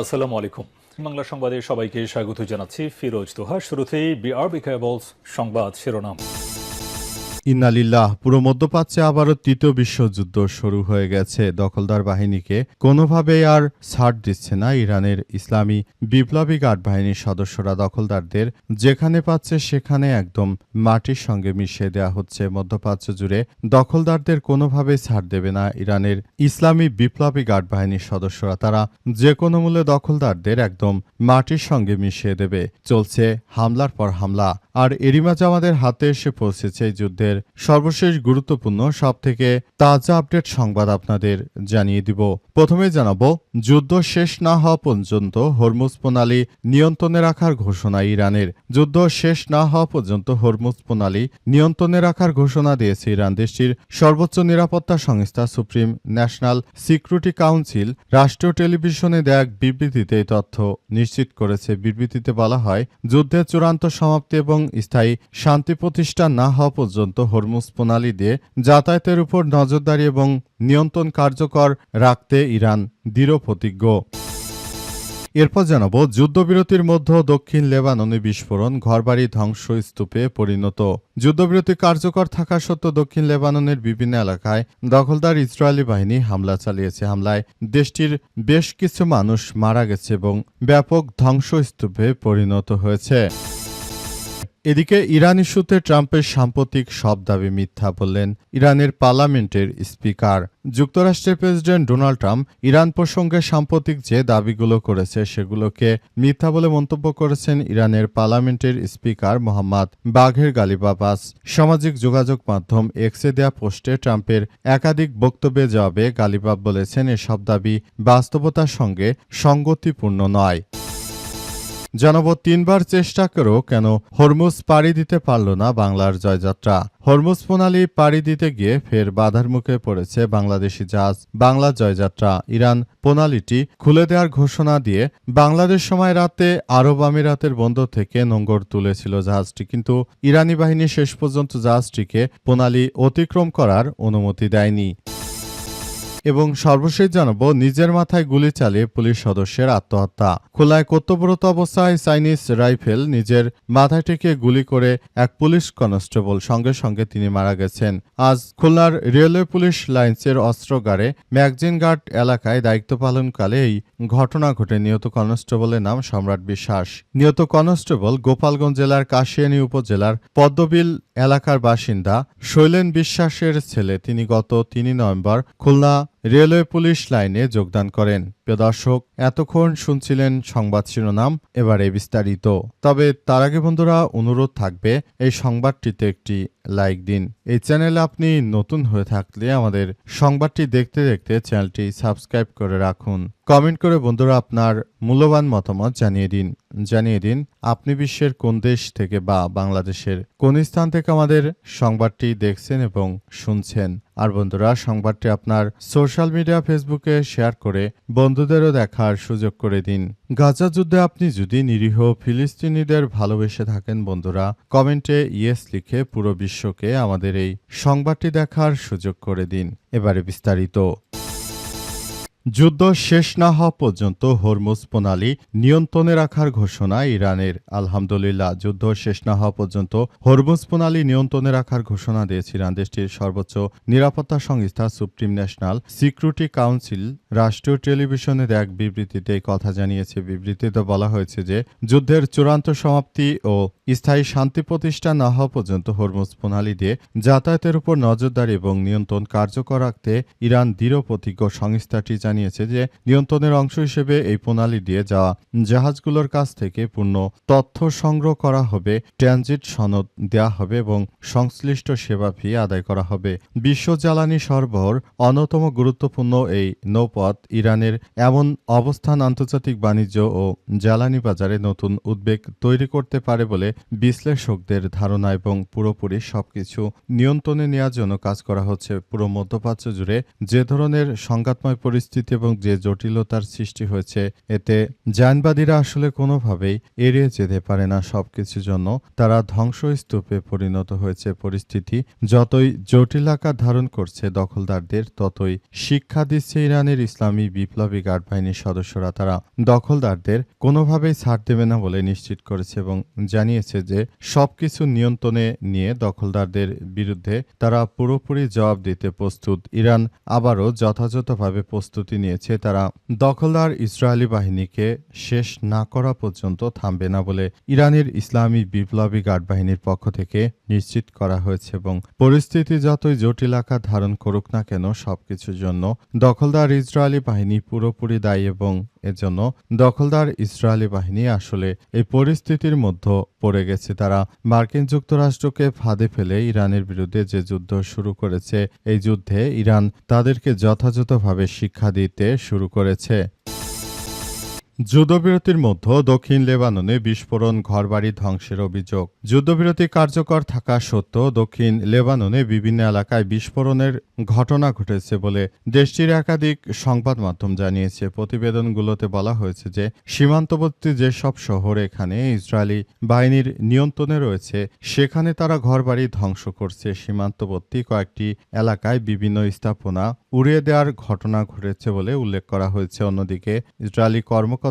আসসালামু আলাইকুম। বাংলা সংবাদে সবাইকে স্বাগত জানাচ্ছি ফিরোজ তোহা। শুরুতেই বিআরবি কেবলস সংবাদ শিরোনাম। ইন্নালিল্লাহ। পুরো মধ্যপ্রাচ্যে আবারও তৃতীয় বিশ্বযুদ্ধ শুরু হয়ে গেছে। দখলদার বাহিনীকে কোনোভাবেই আর ছাড় দিচ্ছে না ইরানের ইসলামী বিপ্লবী গার্ড বাহিনীর সদস্যরা। দখলদারদের যেখানে পাচ্ছে সেখানে একদম মাটির সঙ্গে মিশিয়ে দেওয়া হচ্ছে। মধ্যপ্রাচ্য জুড়ে দখলদারদের কোনোভাবেই ছাড় দেবে না ইরানের ইসলামী বিপ্লবী গার্ড বাহিনীর সদস্যরা। তারা যে কোনো মূল্যে দখলদারদের একদম মাটির সঙ্গে মিশিয়ে দেবে। চলছে হামলার পর হামলা। আর এরই মাঝে আমাদের হাতে এসে পৌঁছেছে এই যুদ্ধের সর্বশেষ গুরুত্বপূর্ণ সবথেকে তাজা আপডেট সংবাদ আপনাদের জানিয়ে দিব। প্রথমে জানাবো, যুদ্ধ শেষ না হওয়া পর্যন্ত হরমুজ প্রণালী নিয়ন্ত্রণে রাখার ঘোষণা ইরানের। যুদ্ধ শেষ না হওয়া পর্যন্ত হরমুজ প্রণালী নিয়ন্ত্রণে রাখার ঘোষণা দিয়েছে ইরান। দেশটির সর্বোচ্চ নিরাপত্তা সংস্থা সুপ্রিম ন্যাশনাল সিকিউরিটি কাউন্সিল রাষ্ট্রীয় টেলিভিশনে দেয়া এক বিবৃতিতে এই তথ্য নিশ্চিত করেছে। বিবৃতিতে বলা হয়, যুদ্ধের চূড়ান্ত সমাপ্তি এবং স্থায়ী শান্তি প্রতিষ্ঠা না হওয়া পর্যন্ত হরমুজ প্রণালী দিয়ে যাতায়াতের উপর নজরদারি এবং নিয়ন্ত্রণ কার্যকর রাখতে ইরান দৃঢ় প্রতিজ্ঞ। এরপর জানাবো, যুদ্ধবিরতির মধ্যে দক্ষিণ লেবাননে বিস্ফোরণ, ঘরবাড়ি ধ্বংসস্তূপে পরিণত। যুদ্ধবিরতি কার্যকর থাকা সত্ত্বেও দক্ষিণ লেবাননের বিভিন্ন এলাকায় দখলদার ইসরায়েলি বাহিনী হামলা চালিয়েছে। হামলায় দেশটির বেশ কিছু মানুষ মারা গেছে এবং ব্যাপক ধ্বংসস্তূপে পরিণত হয়েছে। এদিকে ইরান ইস্যুতে ট্রাম্পের সাম্প্রতিক সব দাবি মিথ্যা বললেন ইরানের পার্লামেন্টের স্পিকার। যুক্তরাষ্ট্রের প্রেসিডেন্ট ডোনাল্ড ট্রাম্প ইরান প্রসঙ্গে সাম্প্রতিক যে দাবিগুলো করেছে সেগুলোকে মিথ্যা বলে মন্তব্য করেছেন ইরানের পার্লামেন্টের স্পিকার মোহাম্মদ বাঘের গালিবাফ। সামাজিক যোগাযোগ মাধ্যম এক্সে দেয়া পোস্টে ট্রাম্পের একাধিক বক্তব্যে জবাবে গালিবাফ বলেছেন, এসব দাবি বাস্তবতার সঙ্গে সঙ্গতিপূর্ণ নয়। জানাবো, 3বার চেষ্টা করেও কেন হরমুজ পাড়ি দিতে পারল না বাংলার জয়যাত্রা। হরমুজ প্রণালী পাড়ি দিতে গিয়ে ফের বাধার মুখে পড়েছে বাংলাদেশি জাহাজ বাংলা জয়যাত্রা। ইরান প্রণালীটি খুলে দেওয়ার ঘোষণা দিয়ে বাংলাদেশ সময় রাতে আরব আমিরাতের বন্দর থেকে নোঙর তুলেছিল জাহাজটি, কিন্তু ইরানি বাহিনী শেষ পর্যন্ত জাহাজটিকে প্রণালী অতিক্রম করার অনুমতি দেয়নি। এবং সর্বশেষ জানাবো, নিজের মাথায় গুলি চালিয়ে পুলিশ সদস্যের আত্মহত্যা। খুলনায় কর্তব্যরত অবস্থায় চাইনিজ রাইফেল নিজের মাথায় ঠেকিয়ে গুলি করে এক পুলিশ কনস্টেবল, সঙ্গে সঙ্গে তিনি মারা গেছেন। আজ খুলনার রেলওয়ে পুলিশ লাইন্সের অস্ত্রগারে ম্যাগজিন গার্ড এলাকায় দায়িত্ব পালনকালে এই ঘটনা ঘটে। নিহত কনস্টেবলের নাম সম্রাট বিশ্বাস। নিহত কনস্টেবল গোপালগঞ্জ জেলার কাশিয়ানী উপজেলার পদ্মবিল এলাকার বাসিন্দা শৈলেন বিশ্বাসের ছেলে। তিনি গত 3 নভেম্বর খুলনা রেলওয়ে পুলিশ লাইনে যোগদান করেন। প্রিয় দর্শক, এতক্ষণ শুনছিলেন সংবাদ শিরোনাম, এবারে বিস্তারিত। তবে তার আগে বন্ধুরা, অনুরোধ থাকবে এই সংবাদটিতে একটি লাইক দিন। এই চ্যানেলে আপনি নতুন হয়ে থাকলে আমাদের সংবাদটি দেখতে দেখতে চ্যানেলটি সাবস্ক্রাইব করে রাখুন। কমেন্ট করে বন্ধুরা আপনার মূল্যবান মতামত জানিয়ে দিন আপনি বিশ্বের কোন দেশ থেকে বা বাংলাদেশের কোন স্থান থেকে আমাদের সংবাদটি দেখছেন এবং শুনছেন। আর বন্ধুরা, সংবাদটি আপনার সোশ্যাল মিডিয়া ফেসবুকে শেয়ার করে বন্ধুদেরও দেখার সুযোগ করে দিন। গাজা যুদ্ধে আপনি যদি নিরীহ ফিলিস্তিনিদের ভালোবেসে থাকেন বন্ধুরা, কমেন্টে ইয়েস লিখে পুরো বিশ্বকে আমাদের এই সংবাদটি দেখার সুযোগ করে দিন। এবারে বিস্তারিত। যুদ্ধ শেষ না হওয়া পর্যন্ত হরমুজ প্রণালী নিয়ন্ত্রণে রাখার ঘোষণা ইরানের। আলহামদুলিল্লাহ, যুদ্ধ শেষ না হওয়া পর্যন্ত হরমুজ প্রণালী নিয়ন্ত্রণে রাখার ঘোষণা দিয়েছে ইরান। দেশটির সর্বোচ্চ নিরাপত্তা সংস্থা সুপ্রিম ন্যাশনাল সিকিউরিটি কাউন্সিল রাষ্ট্রীয় টেলিভিশনে এক বিবৃতিতে এই কথা জানিয়েছে। বিবৃতিতে বলা হয়েছে যে, যুদ্ধের চূড়ান্ত সমাপ্তি ও স্থায়ী শান্তি প্রতিষ্ঠা না হওয়া পর্যন্ত হরমুজ প্রণালী দিয়ে যাতায়াতের উপর নজরদারি এবং নিয়ন্ত্রণ কার্যকর রাখতে ইরান দৃঢ় প্রতিজ্ঞ। সংস্থাটি জানিয়েছে যে, নিয়ন্ত্রণের অংশ হিসেবে এই প্রণালী দিয়ে যাওয়া জাহাজগুলোর কাছ থেকে পূর্ণ তথ্য সংগ্রহ করা হবে, ট্রানজিট সনদ দেওয়া হবে এবং সংশ্লিষ্ট সেবা ফি আদায় করা হবে। বিশ্ব জ্বালানি সরবরাহর অন্যতম গুরুত্বপূর্ণ এই নৌপথ ইরানের এমন অবস্থান আন্তর্জাতিক বাণিজ্য ও জ্বালানি বাজারে নতুন উদ্বেগ তৈরি করতে পারে বলে বিশ্লেষকদের ধারণা, এবং পুরোপুরি সবকিছু নিয়ন্ত্রণে নেওয়ার জন্য কাজ করা হচ্ছে। পুরো মধ্যপ্রাচ্য জুড়ে যে ধরনের সংঘাতময় পরিস্থিতি পরিস্থিতি এবং যে জটিলতার সৃষ্টি হয়েছে, এতে জায়নবাদীরা আসলে কোনোভাবেই এড়িয়ে যেতে পারে না সবকিছুর জন্য। তারা ধ্বংসস্তূপে পরিণত হয়েছে। পরিস্থিতি যতই জটিল আকার ধারণ করছে দখলদারদের, ততই শিক্ষা দিচ্ছে ইরানের ইসলামী বিপ্লবী গার্ড বাহিনীর সদস্যরা। তারা দখলদারদের কোনোভাবেই ছাড় দেবে না বলে নিশ্চিত করেছে এবং জানিয়েছে যে সবকিছু নিয়ন্ত্রণে নিয়ে দখলদারদের বিরুদ্ধে তারা পুরোপুরি জবাব দিতে প্রস্তুত। ইরান আবারও যথাযথভাবে প্রস্তুতি নিয়েছে। তারা দখলদার ইসরায়েলি বাহিনীকে শেষ না করা পর্যন্ত থামবে না বলে ইরানের ইসলামী বিপ্লবী গার্ড বাহিনীর পক্ষ থেকে নিশ্চিত করা হয়েছে এবং পরিস্থিতি যতই জটিল আকার ধারণ করুক না কেন সবকিছুর জন্য দখলদার ইসরায়েলি বাহিনী পুরোপুরি দায়ী এবং এজন্য দখলদার ইসরায়েলি বাহিনী আসলে এই পরিস্থিতির মধ্যে পড়ে গেছে। তারা মার্কিন যুক্তরাষ্ট্রকে ফাঁদে ফেলে ইরানের বিরুদ্ধে যে যুদ্ধ শুরু করেছে, এই যুদ্ধে ইরান তাদেরকে যথাযথভাবে শিক্ষা দিতে শুরু করেছে। যুদ্ধবিরতির মধ্যে দক্ষিণ লেবাননে বিস্ফোরণ, ঘরবাড়ি ধ্বংসের অভিযোগ। যুদ্ধবিরতি কার্যকর থাকা সত্ত্বেও দক্ষিণ লেবাননে বিভিন্ন এলাকায় বিস্ফোরণের ঘটনা ঘটেছে বলে দেশটির একাধিক সংবাদ মাধ্যম জানিয়েছে। প্রতিবেদনগুলোতে বলা হয়েছে যে সীমান্তবর্তী যেসব শহর এখানে ইসরায়েলি বাহিনীর নিয়ন্ত্রণে রয়েছে, সেখানে তারা ঘরবাড়ি ধ্বংস করছে। সীমান্তবর্তী কয়েকটি এলাকায় বিভিন্ন স্থাপনা উড়িয়ে দেওয়ার ঘটনা ঘটেছে বলে উল্লেখ করা হয়েছে। অন্যদিকে ইসরায়েলি কর্মকর্তারা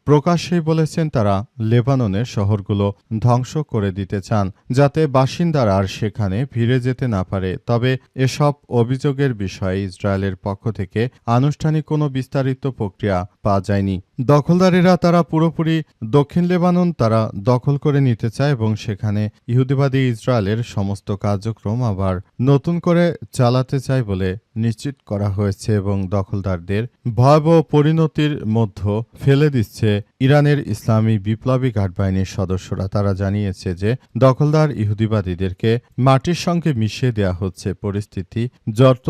প্রকাশ্যেই বলেছেন তারা লেবাননের শহরগুলো ধ্বংস করে দিতে চান, যাতে বাসিন্দারা আর সেখানে ফিরে যেতে না পারে। তবে এসব অভিযোগের বিষয়ে ইসরায়েলের পক্ষ থেকে আনুষ্ঠানিক কোনো বিস্তারিত প্রক্রিয়া পাওয়া যায়নি। দখলদারেরা তারা পুরোপুরি দক্ষিণ লেবানন তারা দখল করে নিতে চায় এবং সেখানে ইহুদিবাদী ইসরায়েলের সমস্ত কার্যক্রম আবার নতুন করে চালাতে চায় বলে নিশ্চিত করা হয়েছে এবং দখলদারদের ভয়াবহ পরিণতির মধ্যে ফেলে দিচ্ছে ইরানের ইসলামী বিপ্লবী গার্ড বাহিনীর সদস্যরা। তারা জানিয়েছে যে দখলদার ইহুদিবাদীদেরকে মাটির সঙ্গে মিশিয়ে দেওয়া হচ্ছে। পরিস্থিতি যত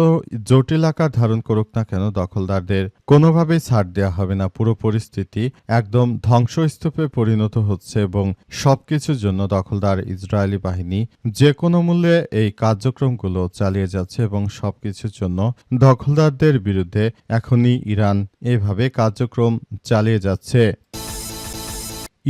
জটিল আকার ধারণ করুক না কেন দখলদারদের কোনোভাবেই ছাড় দেওয়া হবে না। পুরো পরিস্থিতি একদম ধ্বংসস্তূপে পরিণত হচ্ছে এবং সবকিছুর জন্য দখলদার ইসরায়েলি বাহিনী যে কোনো মূল্যে এই কার্যক্রমগুলো চালিয়ে যাচ্ছে এবং সবকিছুর জন্য দখলদারদের বিরুদ্ধে এখনই ইরান এভাবে কার্যক্রম চালিয়ে যাচ্ছে।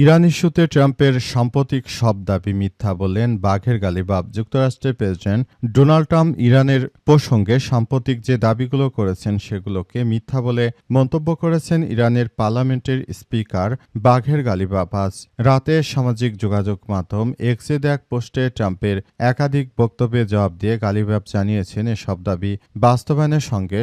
ইরান ইস্যুতে ট্রাম্পের সাম্প্রতিক সব দাবি মিথ্যা বললেন বাঘের গালিবাফ। যুক্তরাষ্ট্রের প্রেসিডেন্ট ডোনাল্ড ট্রাম্প ইরানের প্রসঙ্গে সাম্প্রতিক যে দাবিগুলো করেছেন সেগুলোকে মিথ্যা বলে মন্তব্য করেছেন ইরানের পার্লামেন্টের স্পিকার বাঘের গালিবাফ। আজ রাতে সামাজিক যোগাযোগ মাধ্যম এক্সে এক পোস্টে ট্রাম্পের একাধিক বক্তব্যে জবাব দিয়ে গালিবাফ জানিয়েছেন এসব দাবি বাস্তবায়নের সঙ্গে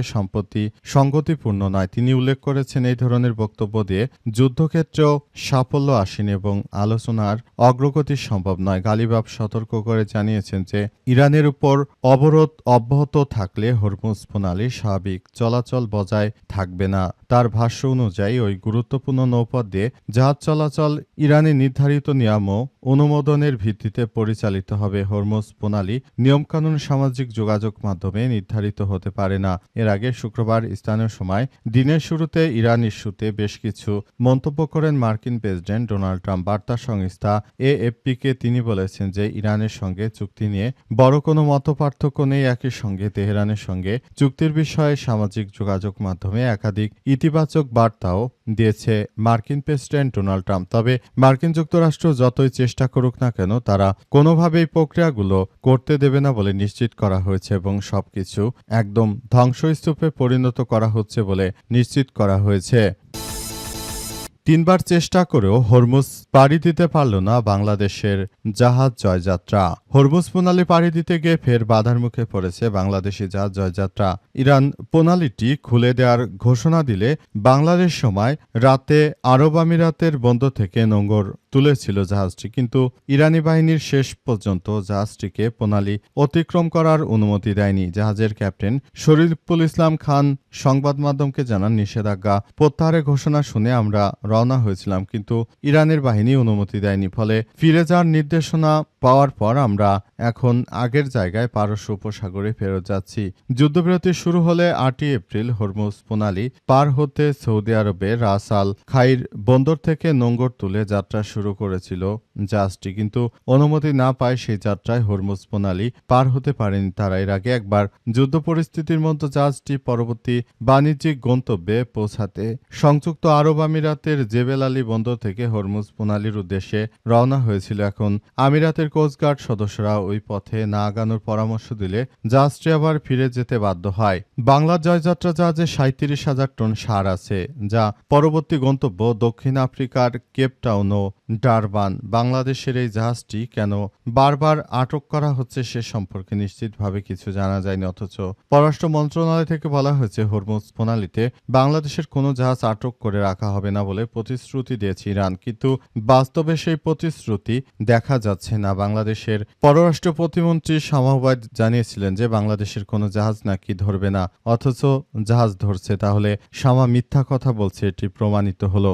সঙ্গতিপূর্ণ নয়। তিনি উল্লেখ করেছেন এই ধরনের বক্তব্য দিয়ে যুদ্ধক্ষেত্রেও সাফল্য আসেনি এবং আলোচনার অগ্রগতি সম্ভব নয়। গালিবাফ সতর্ক করে জানিয়েছেন যে ইরানের উপর অবরোধ অব্যাহত থাকলে হরমুজ প্রণালী স্বাভাবিক চলাচল বজায় থাকবে না। তার ভাষ্য অনুযায়ী ওই গুরুত্বপূর্ণ নৌপথ দিয়ে জাহাজ চলাচল ইরানের নির্ধারিত নিয়ম ও অনুমোদনের ভিত্তিতে পরিচালিত হবে। হরমুজ প্রণালী নিয়মকানুন সামাজিক যোগাযোগ মাধ্যমে নির্ধারিত হতে পারে না। এর আগে শুক্রবার স্থানীয় সময় দিনের শুরুতে ইরান ইস্যুতে বেশ কিছু মন্তব্য করেন মার্কিন প্রেসিডেন্ট ডোনাল্ড ট্রাম্প। বার্তা সংস্থা এএফপিকে তিনি বলেছেন যে ইরানের সঙ্গে চুক্তি নিয়ে বড় কোনো মতপার্থক্য নেই। একই সঙ্গে তেহরানের সঙ্গে চুক্তির বিষয়ে সামাজিক যোগাযোগ মাধ্যমে একাধিক ইতিবাচক বার্তাও দিয়েছে মার্কিন প্রেসিডেন্ট ডোনাল্ড ট্রাম্প। তবে মার্কিন যুক্তরাষ্ট্র যতই চেষ্টা করুক না কেন তারা কোনোভাবেই প্রক্রিয়াগুলো করতে দেবে না বলে নিশ্চিত করা হয়েছে এবং সবকিছু একদম ধ্বংসস্তূপে পরিণত করা হচ্ছে বলে নিশ্চিত করা হয়েছে। 3 বার চেষ্টা করেও হরমুজ পাড়ি দিতে পারল না বাংলাদেশের জাহাজ জয়যাত্রা। হরমুজ প্রণালী পাড়ি দিতে গিয়ে ফের বাধার মুখে পড়েছে বাংলাদেশি জাহাজ জয়যাত্রা। ইরান প্রণালীটি খুলে দেওয়ার ঘোষণা দিলে বাংলাদেশ সময় রাতে আরব আমিরাতের বন্দর থেকে নোঙর তুলেছিল জাহাজটি, কিন্তু ইরানি বাহিনীর শেষ পর্যন্ত জাহাজটিকে প্রণালী অতিক্রম করার অনুমতি দেয়নি। জাহাজের ক্যাপ্টেন শরীফুল ইসলাম খান সংবাদ মাধ্যমকে জানান, নিষেধাজ্ঞা প্রত্যাহারের ঘোষণা শুনে আমরা রওনা হয়েছিলাম, কিন্তু ইরানের বাহিনী অনুমতি দেয়নি। ফলে ফিরে যাওয়ার নির্দেশনা পাওয়ার পর আমরা এখন আগের জায়গায় পারস্য উপসাগরে ফেরত যাচ্ছি। যুদ্ধবিরতি শুরু হলে 8ই এপ্রিল হরমুজ প্রণালী পার হতে সৌদি আরবের রাস আল খাইর বন্দর থেকে নোঙর তুলে যাত্রা শুরু শুরু করেছিল জাহাজটি, কিন্তু অনুমতি না পায় সেই যাত্রায় হরমুজ প্রণালী পার হতে পারেনি তারা। এর আগে একবার যুদ্ধ পরিস্থিতির মধ্যে জাহাজটি পরবর্তী বাণিজ্যিক গন্তব্যে পৌঁছাতে সংযুক্ত আরব আমিরাতের জেবেল আলী বন্দর থেকে হরমুজ প্রণালীর উদ্দেশ্যে রওনা হয়েছিল। এখন আমিরাতের কোস্টগার্ড সদস্যরা ওই পথে না আগানোর পরামর্শ দিলে জাহাজটি আবার ফিরে যেতে বাধ্য হয়। বাংলার জয়যাত্রা জাহাজে 37,000 টন সার আছে, যা পরবর্তী গন্তব্য দক্ষিণ আফ্রিকার কেপটাউন ও ডারবান। বাংলাদেশের এই জাহাজটি কেন বারবার আটক করা হচ্ছে সে সম্পর্কে নিশ্চিতভাবে কিছু জানা যায়নি, অথচ পররাষ্ট্র মন্ত্রণালয় থেকে বলা হয়েছে হরমুজ প্রণালীতে বাংলাদেশের কোনো জাহাজ আটক করে রাখা হবে না বলে প্রতিশ্রুতি দিয়েছে ইরান, কিন্তু বাস্তবে সেই প্রতিশ্রুতি দেখা যাচ্ছে না। বাংলাদেশের পররাষ্ট্র প্রতিমন্ত্রী শামা ওবায়দ জানিয়েছিলেন যে বাংলাদেশের কোনো জাহাজ নাকি ধরবে না, অথচ জাহাজ ধরছে। তাহলে শামা মিথ্যা কথা বলছে, এটি প্রমাণিত হলো।